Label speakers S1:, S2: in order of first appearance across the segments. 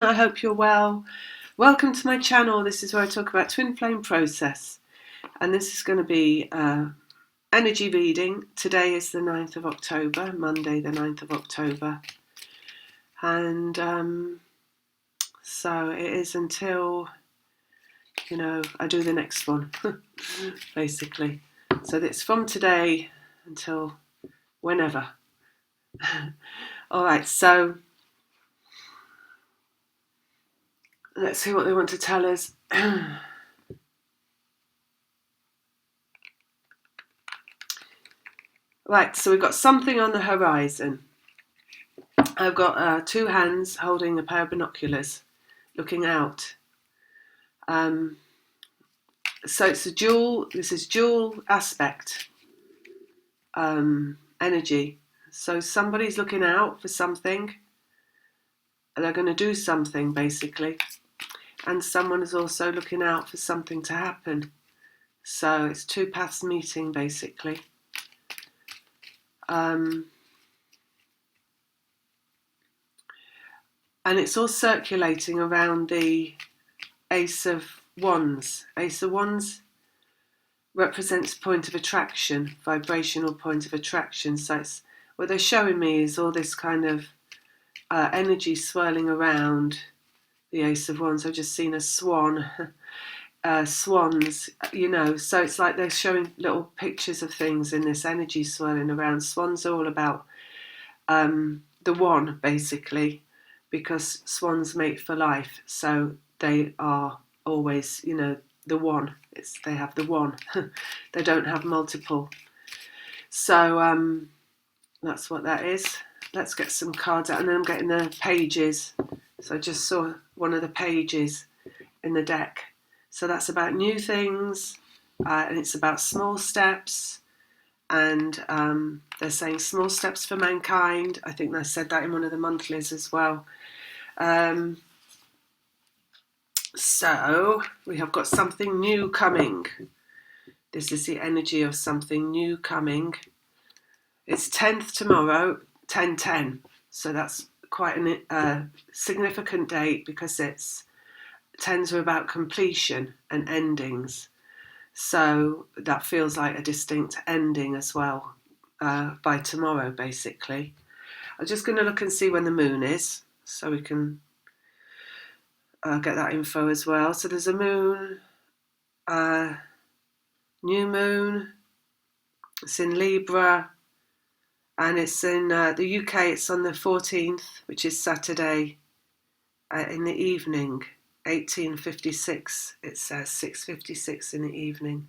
S1: I hope you're well. Welcome to my channel. This is where I talk about twin flame process, and this is going to be energy reading. Today is the 9th of October, Monday the 9th of October, and so it is until I do the next one basically. So it's from today until whenever. Alright, so let's see what they want to tell us. Right, so we've got something on the horizon. I've got two hands holding a pair of binoculars, looking out. So it's this is dual aspect energy. So somebody's looking out for something, they're going to do something basically, and someone is also looking out for something to happen. So it's two paths meeting basically. And it's all circulating around the Ace of Wands. Ace of Wands represents point of attraction, vibrational point of attraction. So what they're showing me is all this kind of energy swirling around the Ace of Wands. I've just seen a swan, swans, so it's like they're showing little pictures of things in this energy swirling around. Swans are all about the one, basically, because swans mate for life, so they are always, the one. They have the one. They don't have multiple. So that's what that is. Let's get some cards out, and then I'm getting the pages. So I just saw one of the pages in the deck. So that's about new things, and it's about small steps. And they're saying small steps for mankind. I think they said that in one of the monthlies as well. So we have got something new coming. This is the energy of something new coming. It's 10th tomorrow, 10/10. So that's quite a significant date, because it's 10s are about completion and endings. So that feels like a distinct ending as well, by tomorrow basically. I'm just going to look and see when the moon is, so we can get that info as well. So there's a moon, new moon, it's in Libra, and it's in the UK, it's on the 14th, which is Saturday, in the evening, 1856, it says 6:56 in the evening,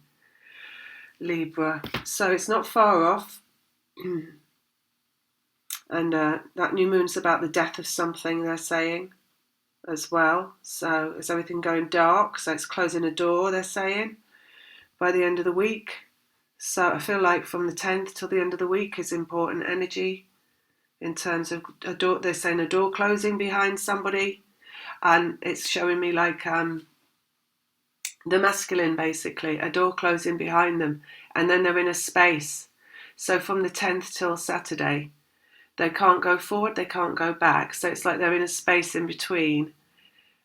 S1: Libra. So it's not far off. And that new moon's about the death of something, they're saying, as well. So is everything going dark? So it's closing a door, they're saying, by the end of the week. So I feel like from the 10th till the end of the week is important energy in terms of a door. They're saying a door closing behind somebody, and it's showing me like the masculine, basically, a door closing behind them, and then they're in a space. So from the 10th till Saturday, they can't go forward, they can't go back. So it's like they're in a space in between,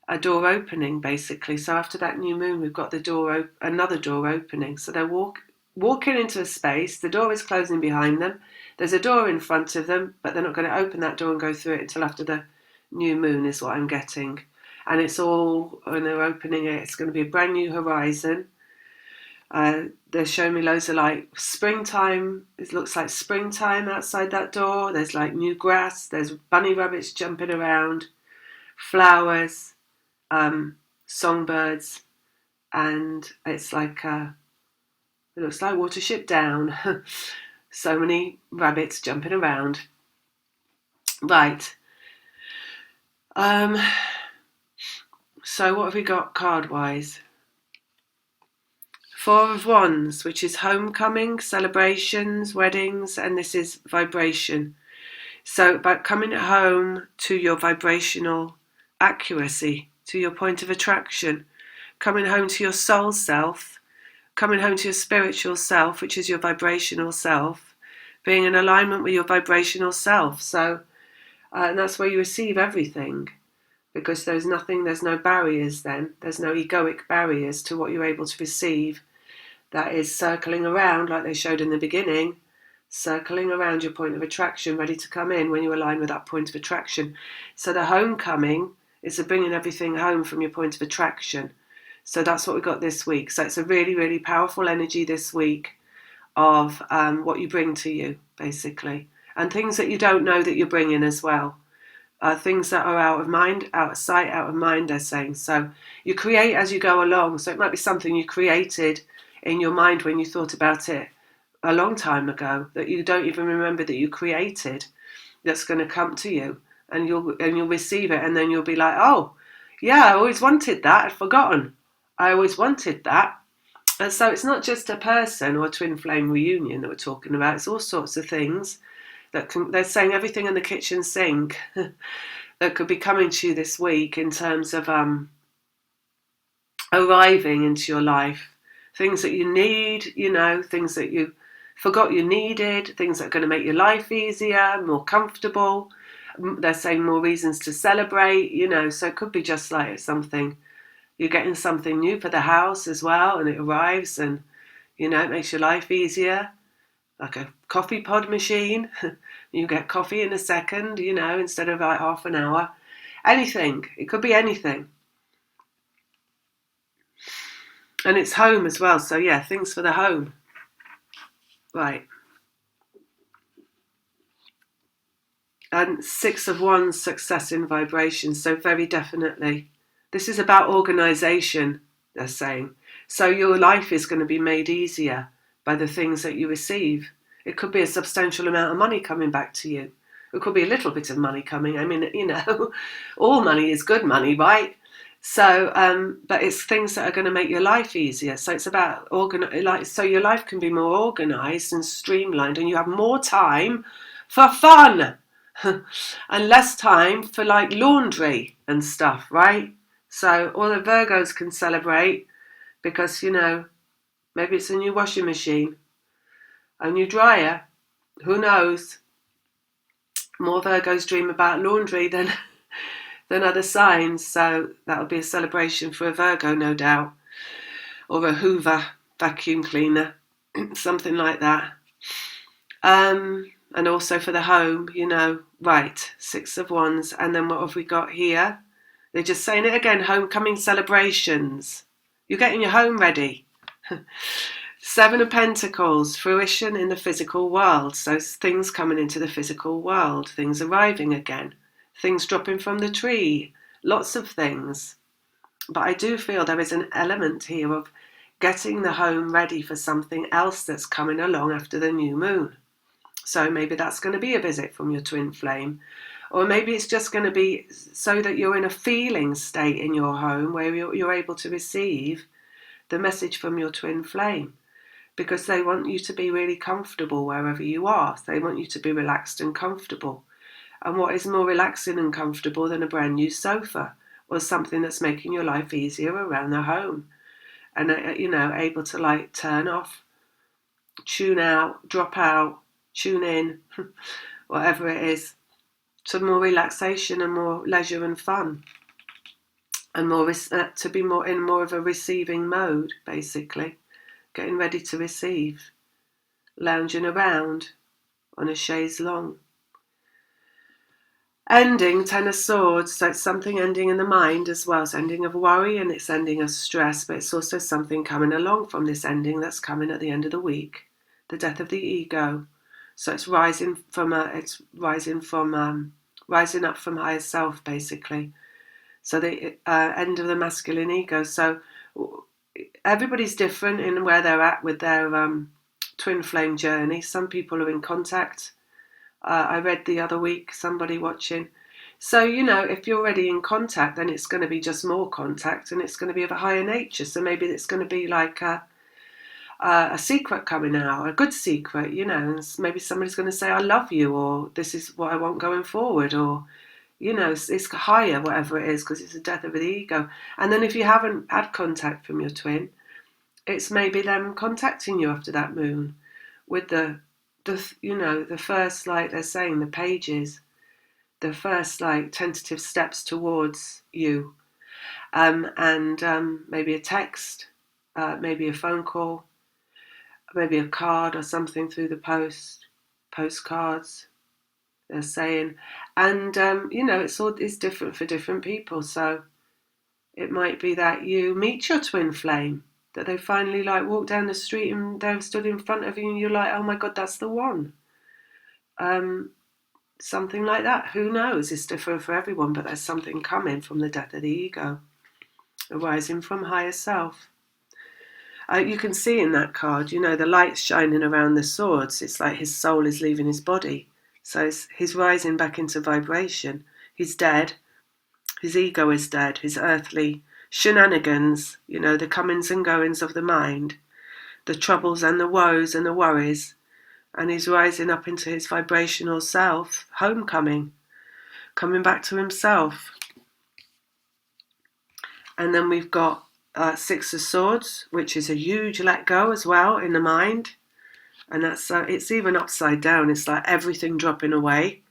S1: a door opening, basically. So after that new moon, we've got the another door opening. So they're walking into a space, the door is closing behind them, there's a door in front of them, but they're not going to open that door and go through it until after the new moon, is what I'm getting. And it's all, when they're opening it, it's going to be a brand new horizon. They're showing me loads of like springtime. It looks like springtime outside that door. There's like new grass, there's bunny rabbits jumping around, flowers, songbirds, and it's like it looks like Watership Down. So many rabbits jumping around. Right. So what have we got card-wise? Four of Wands, which is homecoming, celebrations, weddings, and this is vibration. So about coming home to your vibrational accuracy, to your point of attraction, coming home to your soul self, coming home to your spiritual self, which is your vibrational self, being in alignment with your vibrational self. So and that's where you receive everything. because there's no barriers then. There's no egoic barriers to what you're able to receive that is circling around, like they showed in the beginning, circling around your point of attraction, ready to come in when you align with that point of attraction. So the homecoming is bringing everything home from your point of attraction. So that's what we got this week. So it's a really, really powerful energy this week of what you bring to you, basically. And things that you don't know that you're bringing as well. Things that are out of mind, out of sight, out of mind, they're saying. So you create as you go along. So it might be something you created in your mind when you thought about it a long time ago that you don't even remember that you created, that's going to come to you, and you'll receive it, and then you'll be like, oh, yeah, I always wanted that. I'd forgotten. I always wanted that. And so it's not just a person or a twin flame reunion that we're talking about. It's all sorts of things they're saying everything in the kitchen sink that could be coming to you this week in terms of arriving into your life. Things that you need, things that you forgot you needed, things that are going to make your life easier, more comfortable. They're saying more reasons to celebrate, so it could be just like something, you're getting something new for the house as well, and it arrives and, it makes your life easier. Like a coffee pod machine. You get coffee in a second, instead of like half an hour. Anything. It could be anything. And it's home as well. So yeah, things for the home. Right. And 6 of Wands, success in vibration. So very definitely. This is about organisation, they're saying. So your life is going to be made easier by the things that you receive. It could be a substantial amount of money coming back to you. It could be a little bit of money coming. I mean, all money is good money, right? So, but it's things that are going to make your life easier. So it's about so your life can be more organised and streamlined, and you have more time for fun and less time for like laundry and stuff, right? So all the Virgos can celebrate because, maybe it's a new washing machine, a new dryer, who knows? More Virgos dream about laundry than other signs, so that'll be a celebration for a Virgo, no doubt, or a Hoover vacuum cleaner, something like that. And also for the home, right, 6 of Wands, and then what have we got here? They're just saying it again, homecoming celebrations. You're getting your home ready. 7 of Pentacles, fruition in the physical world. So things coming into the physical world, things arriving again, things dropping from the tree, lots of things. But I do feel there is an element here of getting the home ready for something else that's coming along after the new moon. So maybe that's going to be a visit from your twin flame. Or maybe it's just going to be so that you're in a feeling state in your home where you're able to receive the message from your twin flame. Because they want you to be really comfortable wherever you are. They want you to be relaxed and comfortable. And what is more relaxing and comfortable than a brand new sofa or something that's making your life easier around the home? And, able to like turn off, tune out, drop out, tune in, whatever it is, to more relaxation and more leisure and fun. And more to be more in more of a receiving mode, basically. Getting ready to receive, lounging around on a chaise longue. Ending, 10 of Swords, so it's something ending in the mind as well. It's ending of worry and it's ending of stress, but it's also something coming along from this ending that's coming at the end of the week. The death of the ego. So it's rising up from higher self, basically. So the end of the masculine ego. So everybody's different in where they're at with their twin flame journey. Some people are in contact. I read the other week, somebody watching. So, if you're already in contact, then it's going to be just more contact and it's going to be of a higher nature. So maybe it's going to be like a secret coming out, a good secret, and maybe somebody's going to say, I love you, or this is what I want going forward, or, it's higher, whatever it is, because it's the death of the ego. And then if you haven't had contact from your twin, it's maybe them contacting you after that moon with the first, like they're saying, the pages, the first like tentative steps towards you, and maybe a text, maybe a phone call, maybe a card or something through the post, postcards. They're saying, and it's different for different people. So it might be that you meet your twin flame, that they finally like walk down the street and they're stood in front of you, and you're like, oh my God, that's the one. Something like that. Who knows? It's different for everyone, but there's something coming from the death of the ego, arising from higher self. You can see in that card, the light's shining around the swords. It's like his soul is leaving his body. So he's rising back into vibration. He's dead. His ego is dead. His earthly shenanigans, the comings and goings of the mind, the troubles and the woes and the worries. And he's rising up into his vibrational self, homecoming, coming back to himself. And then we've got Six of Swords, which is a huge let go as well in the mind. And that's it's even upside down. It's like everything dropping away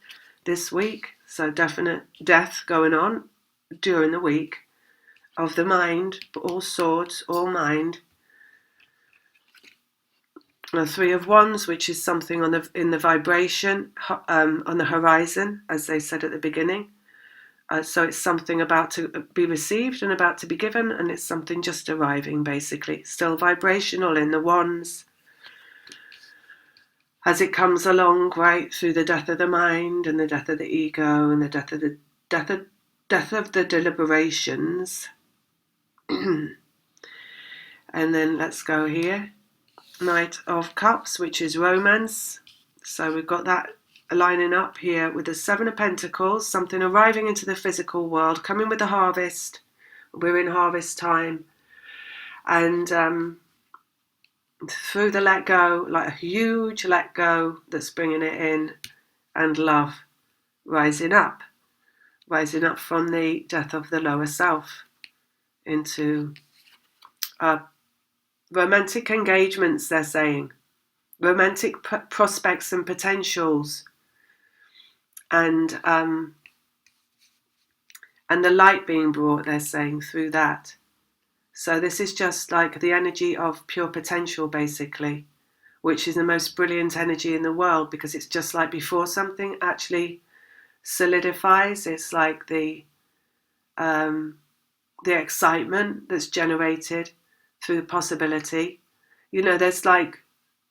S1: this week. So definite death going on during the week of the mind, all swords, all mind. The Three of Wands, which is something in the vibration, on the horizon, as they said at the beginning. So it's something about to be received and about to be given, and it's something just arriving, basically. Still vibrational in the wands. As it comes along, right, through the death of the mind and the death of the ego and the death of the deliberations. And then let's go here. Knight of Cups, which is romance. So we've got that lining up here with the Seven of Pentacles, something arriving into the physical world, coming with the harvest. We're in harvest time. And through the let go, like a huge let go that's bringing it in, and love rising up from the death of the lower self into romantic engagements, they're saying, romantic prospects and potentials, and the light being brought, they're saying, through that. So this is just like the energy of pure potential, basically, which is the most brilliant energy in the world, because it's just like before something actually solidifies. It's like the excitement that's generated through the possibility. There's like,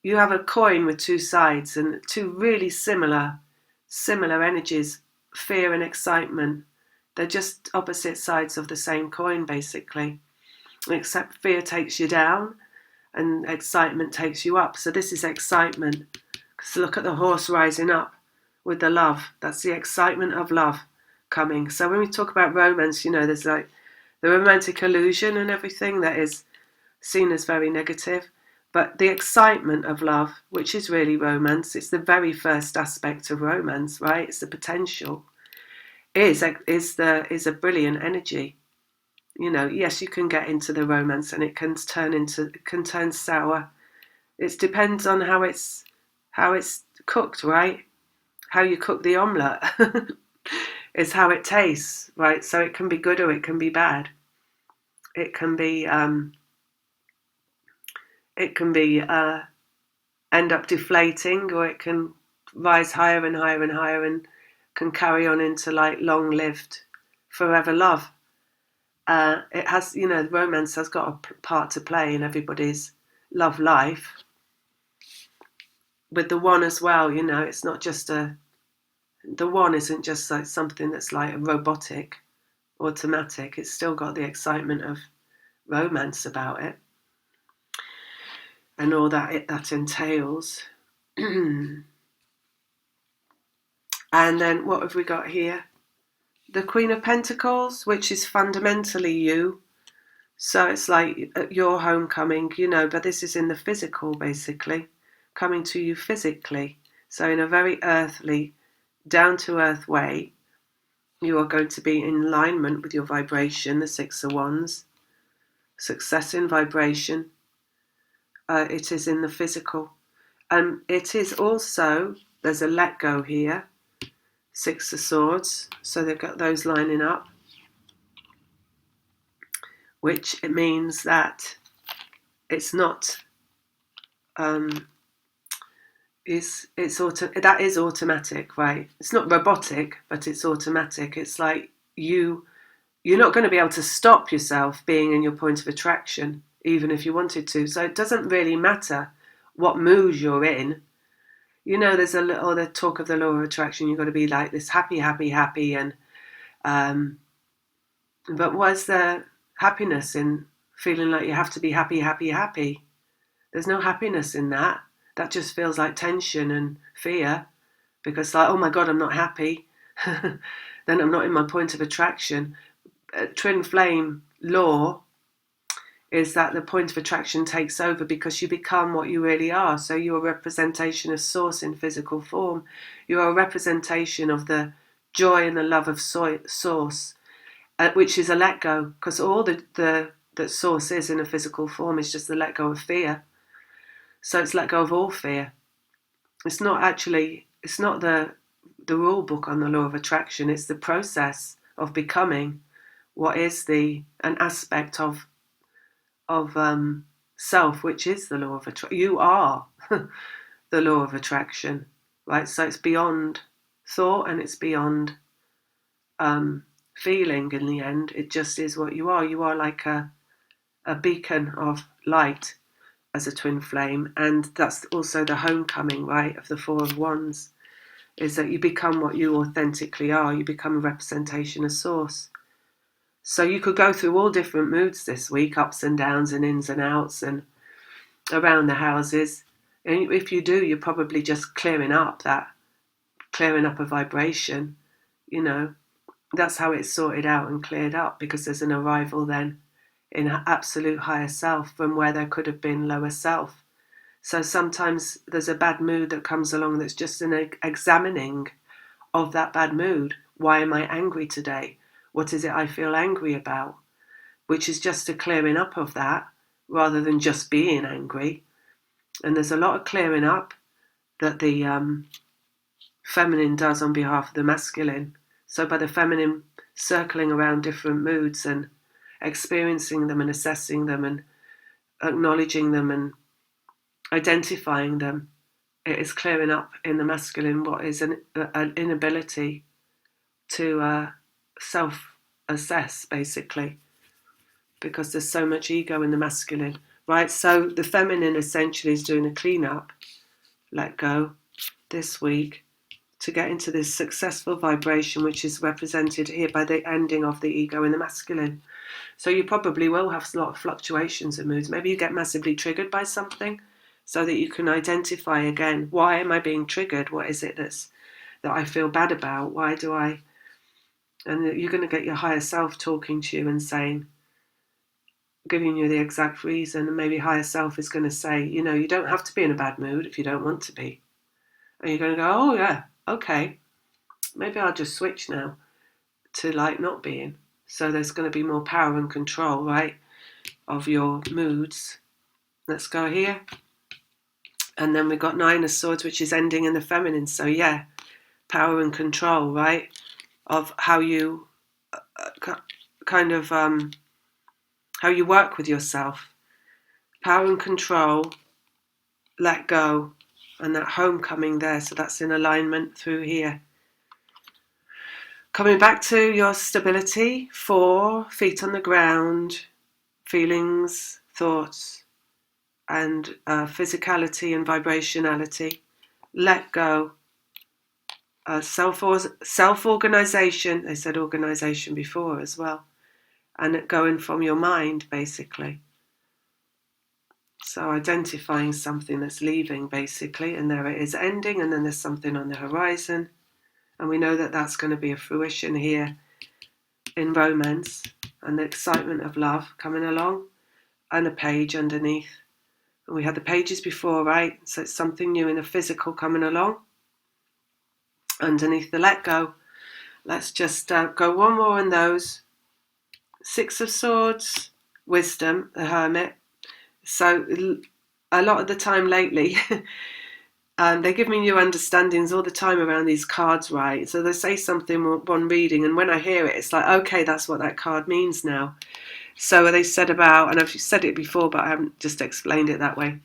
S1: you have a coin with two sides, and two really similar energies, fear and excitement. They're just opposite sides of the same coin, basically, except fear takes you down and excitement takes you up. So this is excitement. So look at the horse rising up with the love. That's the excitement of love coming. So when we talk about romance, there's like the romantic illusion and everything that is seen as very negative. But the excitement of love, which is really romance, it's the very first aspect of romance, right? It's the potential. Is a brilliant energy. Yes, you can get into the romance, and it can turn sour. It depends on how it's cooked, right? How you cook the omelette is how it tastes, right? So it can be good or it can be bad. It can be end up deflating, or it can rise higher and higher and higher, and can carry on into like long-lived, forever love. It has, romance has got a part to play in everybody's love life. With the one as well, it's not just the one isn't just like something that's like a robotic, automatic. It's still got the excitement of romance about it, and all that entails. And then what have we got here? The Queen of Pentacles, which is fundamentally you. So it's like your homecoming, but this is in the physical, basically, coming to you physically. So in a very earthly, down-to-earth way, you are going to be in alignment with your vibration, the Six of Wands. Success in vibration. It is in the physical. It is also, there's a let go here. Six of Swords. So they've got those lining up, which it means that it's not that is automatic, right? It's not robotic, but it's automatic. It's like you're not going to be able to stop yourself being in your point of attraction, even if you wanted to. So it doesn't really matter what mood you're in. There's the talk of the law of attraction. You've got to be like this happy, happy, happy, and but where's the happiness in feeling like you have to be happy, happy, happy? There's no happiness in that. That just feels like tension and fear, because like, oh my God, I'm not happy. Then I'm not in my point of attraction. Twin flame law is that the point of attraction takes over because you become what you really are. So you're a representation of source in physical form. You're a representation of the joy and the love of source, which is a let go, because all that source is in a physical form is just the let go of fear. So it's let go of all fear. It's not the rule book on the law of attraction. It's the process of becoming what is an aspect of self, which is the law of attraction. You are the law of attraction, right? So it's beyond thought and it's beyond feeling. In the end, it just is what you are. You are like a beacon of light as a twin flame, and that's also the homecoming, right, of the Four of Wands, is that you become what you authentically are. You become a representation of source. So you could go through all different moods this week, ups and downs and ins and outs and around the houses. And if you do, you're probably just clearing up a vibration. That's how it's sorted out and cleared up, because there's an arrival then in absolute higher self from where there could have been lower self. So sometimes there's a bad mood that comes along that's just an examining of that bad mood. Why am I angry today? What is it I feel angry about? Which is just a clearing up of that rather than just being angry. And there's a lot of clearing up that the feminine does on behalf of the masculine. So by the feminine circling around different moods and experiencing them and assessing them and acknowledging them and identifying them, it is clearing up in the masculine what is an inability to self-assess, basically, because there's so much ego in the masculine, right? So the feminine essentially is doing a clean-up, let go, this week, to get into this successful vibration, which is represented here by the ending of the ego in the masculine. So you probably will have a lot of fluctuations in moods. Maybe you get massively triggered by something, so that you can identify again, why am I being triggered? What is it that I feel bad about? Why do I? And you're going to get your higher self talking to you and saying, giving you the exact reason. And maybe higher self is going to say, you don't have to be in a bad mood if you don't want to be. And you're going to go, oh yeah, okay, maybe I'll just switch now to like not being. So there's going to be more power and control, right, of your moods. Let's go here. And then we've got Nine of Swords, which is ending in the feminine. So yeah, power and control, right, of how you how you work with yourself. Power and control, let go, and that homecoming there. So that's in alignment through here. Coming back to your stability, 4 feet on the ground, feelings, thoughts, and physicality and vibrationality. Let go. Self-organization. They said organization before as well. And it going from your mind, basically. So identifying something that's leaving, basically, and there it is ending, and then there's something on the horizon. And we know that that's going to be a fruition here in romance and the excitement of love coming along, and a page underneath. And we had the pages before, right? So it's something new in the physical coming along. Underneath the let go. Let's just go one more on those. 6 of Swords, wisdom, the hermit. So a lot of the time lately, They give me new understandings all the time around these cards, right? So they say something one reading, and when I hear it, it's like, okay, that's what that card means now. So they said about, and I've said it before, but I haven't just explained it that way.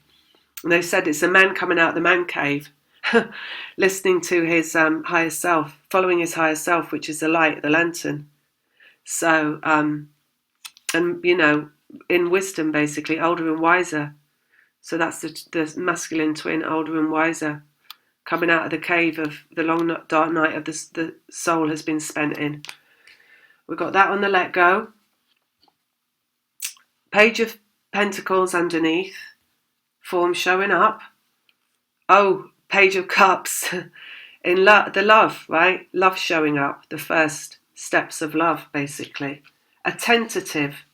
S1: And they said it's a man coming out of the man cave, listening to his higher self, following his higher self, which is the light, the lantern. So, and in wisdom, basically, older and wiser. So that's the masculine twin, older and wiser, coming out of the cave of the long, dark night of the soul has been spent in. We've got that on the let go. Page of Pentacles underneath, form showing up. Oh, Page of Cups in the love, right? Love showing up, the first steps of love, basically. A tentative,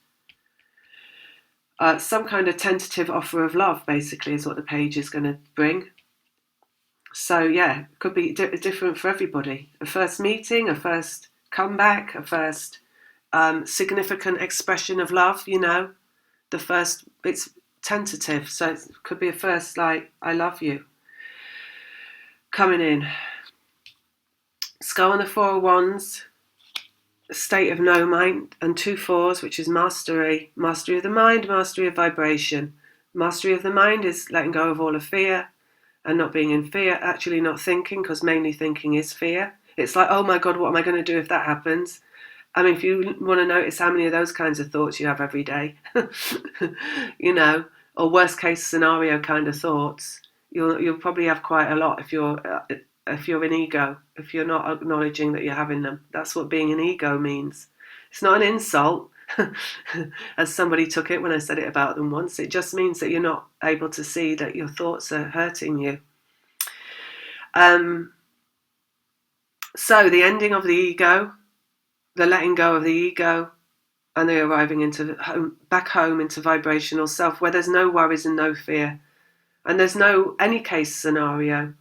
S1: some kind of tentative offer of love, basically, is what the page is going to bring. So, yeah, it could be different for everybody. A first meeting, a first comeback, a first significant expression of love, the first, it's tentative, so it could be a first, like, I love you, coming in. Skull on the Four of Wands, state of no mind, and 2 4s, which is mastery of the mind, mastery of vibration. Mastery of the mind is letting go of all of fear and not being in fear, actually not thinking, because mainly thinking is fear. It's like, oh my God, what am I going to do if that happens? I mean, if you want to notice how many of those kinds of thoughts you have every day, or worst case scenario kind of thoughts, you'll probably have quite a lot if you're an ego, if you're not acknowledging that you're having them. That's what being an ego means. It's not an insult, as somebody took it when I said it about them once. It just means that you're not able to see that your thoughts are hurting you. So the ending of the ego, the letting go of the ego, and the arriving into back home into vibrational self, where there's no worries and no fear, and there's no any case scenario,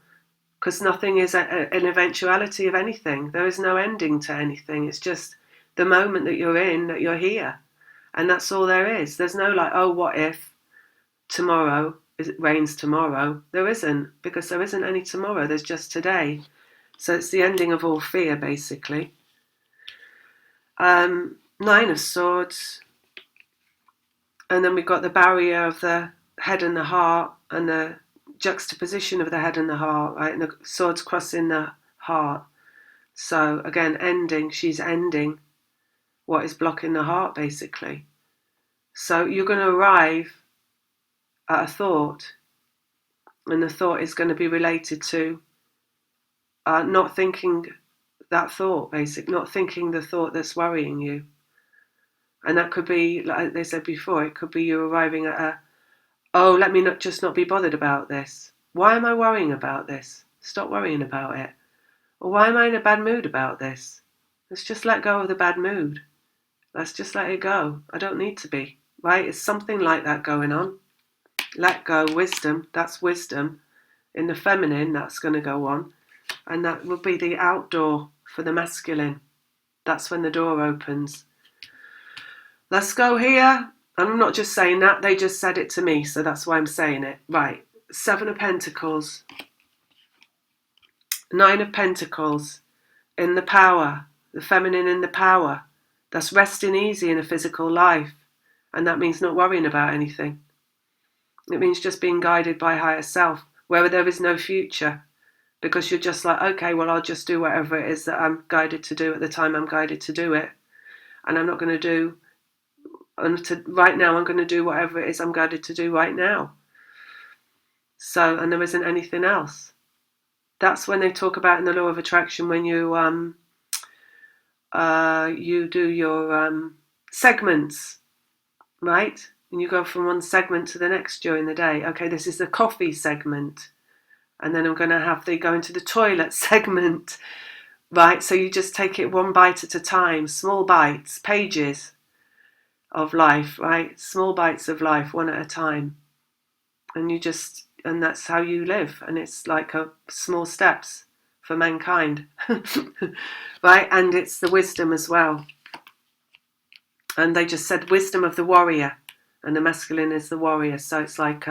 S1: because nothing is an eventuality of anything. There is no ending to anything. It's just the moment that you're in, that you're here, and that's all there is. There's no like, oh, what if tomorrow it rains tomorrow? There isn't, because there isn't any tomorrow. There's just today. So it's the ending of all fear, basically. 9 of Swords, and then we've got the barrier of the head and the heart, and the juxtaposition of the head and the heart, right? And the swords crossing the heart. So again, ending, she's ending what is blocking the heart, basically. So you're going to arrive at a thought, and the thought is going to be related to not thinking that thought, basically, not thinking the thought that's worrying you. And that could be, like they said before, it could be you arriving at let me not be bothered about this. Why am I worrying about this? Stop worrying about it. Or why am I in a bad mood about this? Let's just let go of the bad mood. Let's just let it go. I don't need to be, right? It's something like that going on. Let go, wisdom, that's wisdom. In the feminine, that's going to go on. And that will be the outdoor for the masculine. That's when the door opens. Let's go here. And I'm not just saying that, they just said it to me, so that's why I'm saying it. Right, 7 of Pentacles, 9 of Pentacles, in the power, the feminine in the power. That's resting easy in a physical life, and that means not worrying about anything. It means just being guided by higher self, where there is no future, because you're just like, okay, well, I'll just do whatever it is that I'm guided to do at the time I'm guided to do it, and I'm not going to do right now, I'm going to do whatever it is I'm guided to do right now. So, and there isn't anything else. That's when they talk about in the law of attraction, when you do your segments, right? And you go from one segment to the next during the day. Okay, this is the coffee segment, and then I'm going to have the go into the toilet segment, right? So you just take it one bite at a time, small bites, pages of life, right? Small bites of life, one at a time. And that's how you live. And it's like small steps for mankind, right? And it's the wisdom as well. And they just said wisdom of the warrior, and the masculine is the warrior. So it's like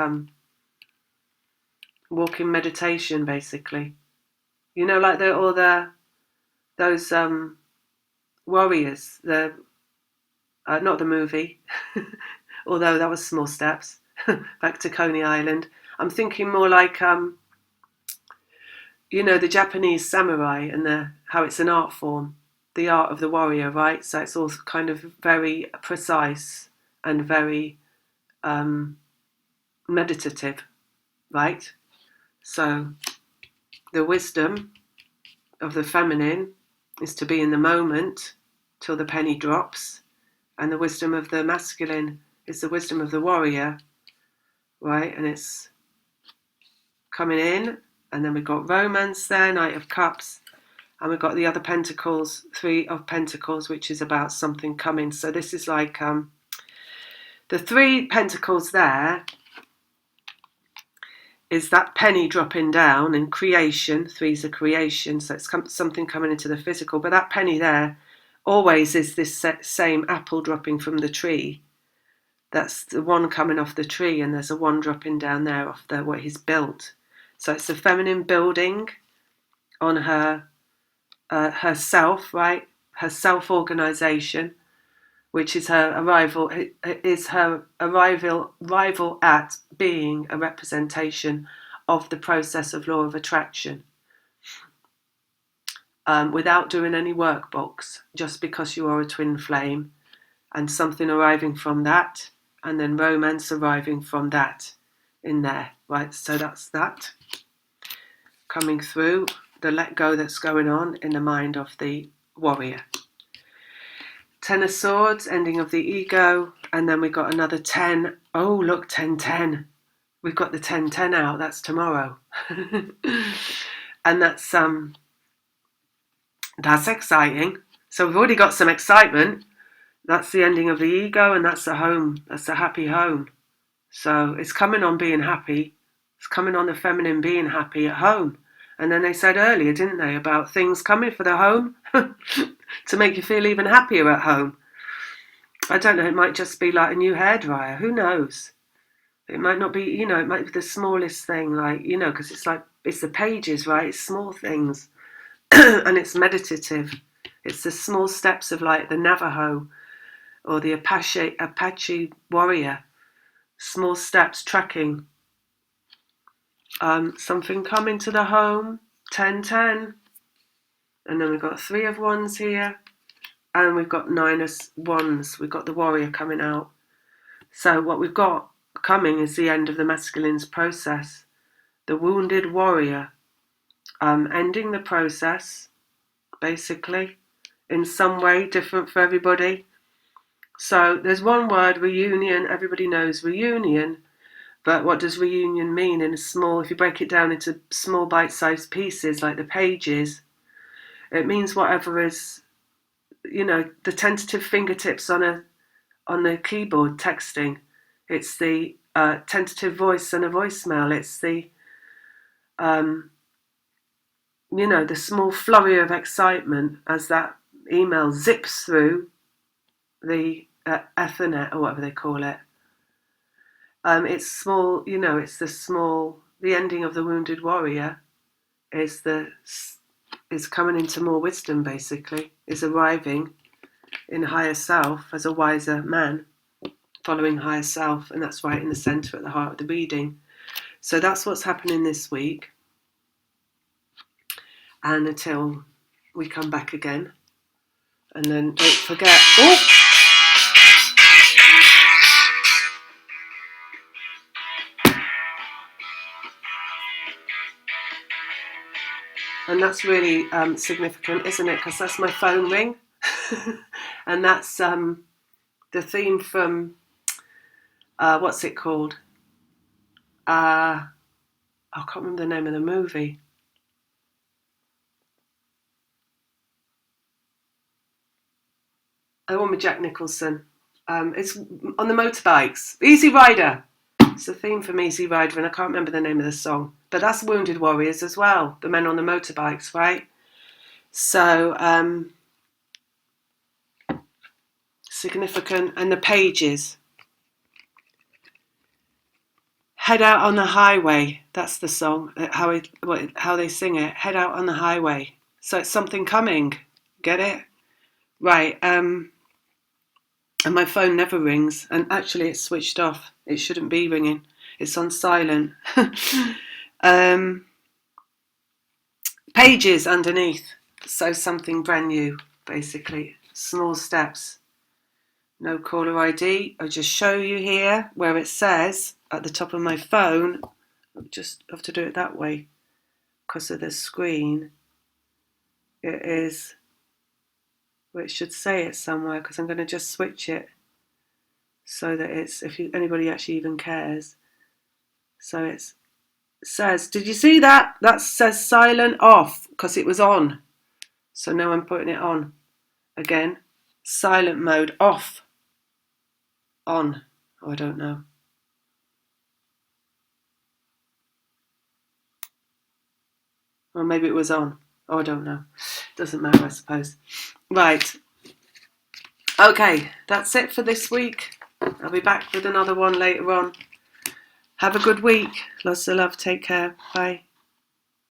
S1: walking meditation, basically. You know, like those warriors, not the movie, although that was Small Steps, back to Coney Island. I'm thinking more like, the Japanese samurai and how it's an art form, the art of the warrior, right? So it's all kind of very precise and very meditative, right? So the wisdom of the feminine is to be in the moment till the penny drops, and the wisdom of the masculine is the wisdom of the warrior, right? And it's coming in, and then we've got romance there, Knight of Cups, and we've got the other pentacles, Three of Pentacles, which is about something coming. So this is like the Three Pentacles there is that penny dropping down in creation. Three's a creation, so it's something coming into the physical. But that penny there always is this same apple dropping from the tree. That's the one coming off the tree, and there's a one dropping down there off what he's built. So it's the feminine building on herself, right? Her self-organization, which is her arrival at being a representation of the process of law of attraction, without doing any workbooks, just because you are a twin flame, and something arriving from that, and then romance arriving from that in there, right? So that's that coming through, the let go that's going on in the mind of the warrior. Ten of Swords, ending of the ego, and then we've got another 10. Oh, look, 10-10. We've got the 10-10 out. That's tomorrow. And that's exciting. So we've already got some excitement. That's the ending of the ego, and that's a home. That's a happy home. So it's coming on being happy. It's coming on the feminine being happy at home. And then they said earlier, didn't they, about things coming for the home to make you feel even happier at home. I don't know, it might just be like a new hairdryer. Who knows? It might not be, it might be the smallest thing, like, because it's the pages, right? It's small things. And it's meditative. It's the small steps of like the Navajo or the Apache warrior. Small steps tracking. Something coming to the home, 10-10. And then we've got 3 of Wands here. And we've got 9 of Wands. We've got the warrior coming out. So what we've got coming is the end of the masculine's process. The wounded warrior. Ending the process, basically, in some way, different for everybody. So there's one word, reunion. Everybody knows reunion. But what does reunion mean if you break it down into small bite-sized pieces, like the pages, it means whatever is, the tentative fingertips on the keyboard texting. It's the tentative voice and a voicemail. It's the, the small flurry of excitement as that email zips through the Ethernet, or whatever they call it. It's small, it's the ending of the wounded warrior is coming into more wisdom, basically, is arriving in higher self as a wiser man, following higher self, and that's right in the centre at the heart of the reading. So that's what's happening this week. And until we come back again. And then don't forget... Oh! And that's really significant, isn't it? Because that's my phone ring. And that's the theme from, what's it called? I can't remember the name of the movie. The one with Jack Nicholson. It's on the motorbikes. Easy Rider. It's the theme from Easy Rider, and I can't remember the name of the song. But that's Wounded Warriors as well, the men on the motorbikes, right? So, significant. And the pages. Head out on the highway. That's the song. How they sing it. Head out on the highway. So it's something coming. Get it? Right. And my phone never rings. And actually, it's switched off. It shouldn't be ringing. It's on silent. Pages underneath. So something brand new, basically. Small steps. No caller ID. I'll just show you here where it says at the top of my phone. I'll just have to do it that way because of the screen. It is, well, it should say it somewhere because I'm going to just switch it so that it's, if anybody actually even cares. So it says, did you see that? That says silent off because it was on. So now I'm putting it on again. Silent mode off. On. Oh, I don't know. Or maybe it was on. Oh, I don't know. Doesn't matter, I suppose. Right. Okay, that's it for this week. I'll be back with another one later on. Have a good week. Lots of love. Take care. Bye.